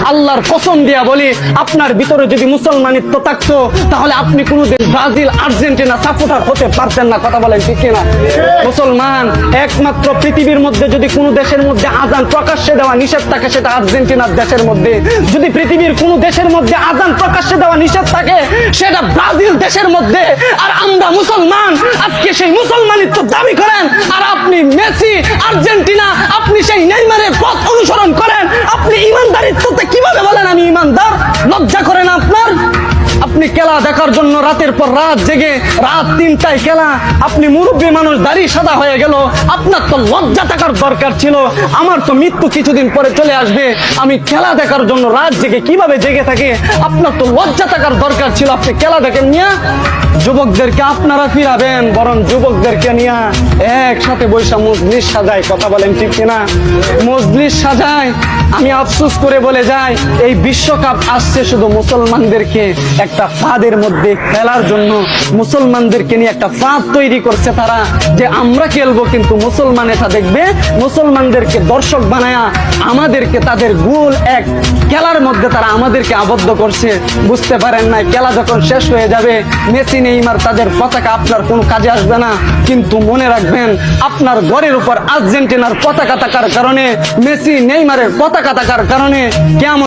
আল্লাহর কসম দিয়া বলি, আপনার ভিতরে যদি মুসলমানিত্ব থাকতো তাহলে আপনি কোনোদিন ব্রাজিল আর্জেন্টিনা সাপোর্টার হতে পারতেন না। কথা বলেন ঠিক কিনা? মুসলমান একমাত্র পৃথিবীর মধ্যে যদি কোনো দেশের মধ্যে আজান প্রকাশ্যে দেওয়া নিষেধ থাকে সেটা আর্জেন্টিনার দেশের মধ্যে, যদি পৃথিবীর কোনো দেশের মধ্যে আজান প্রকাশ্যে দেওয়া নিষেধ থাকে সেটা ব্রাজিল দেশের মধ্যে। আর আমরা মুসলমান, আজকে সেই মুসলমানিত্ব দাবি করেন, আর আপনি মেসি আর্জেন্টিনা, আপনি সেই নেইমারের পথ অনুসরণ করেন। আপনি ইমানদারিত্বতে কিভাবে বলেন আমি ইমানদার? লজ্জা করে না আপনার? আপনি খেলা দেখার জন্য রাতের পর রাত জেগে, রাত 3টায় খেলা, আপনি মুরব্বী মানুষ, দাড়ি সাদা হয়ে গেল, আপনার তো লজ্জা থাকার দরকার ছিল। আমার তো মৃত্যু কিছুদিন পরে চলে আসবে, আমি খেলা দেখার জন্য রাত জেগে কিভাবে জেগে থাকে? আপনার তো লজ্জা থাকার দরকার ছিল। আপনি খেলা দেখেন নিয়ে যুবকদেরকে আপনারা ফিরাবেন, বরং যুবকদেরকে নিয়ে একসাথে বৈশা মজলিস সাজায়। কথা বলেন ঠিক কিনা? মজলিস সাজায়। আমি আফসোস করে বলে যাই, এই বিশ্বকাপ আসছে শুধু মুসলমানদেরকে একটা ফাঁদের মধ্যে ফেলার জন্য। মুসলমানদেরকে নিয়ে একটা ফাঁদ তৈরি করছে তারা, যে আমরা খেলবো, কিন্তু মুসলমান এটা দেখবে, মুসলমানদেরকে দর্শক বানায়া আমাদেরকে তাদের গোল এক খেলার মধ্যে তারা আমাদেরকে আবদ্ধ করছে। বুঝতে পারেন না, খেলা যখন শেষ হয়ে যাবে, মেসি নেইমার তাদের পতাকা আপনার কোনো কাজে আসবে না। কিন্তু মনে রাখবেন, আপনার ঘরের উপর আর্জেন্টিনার পতাকা থাকার কারণে, মেসি নেইমারের পতাকা থাকার কারণে কেমন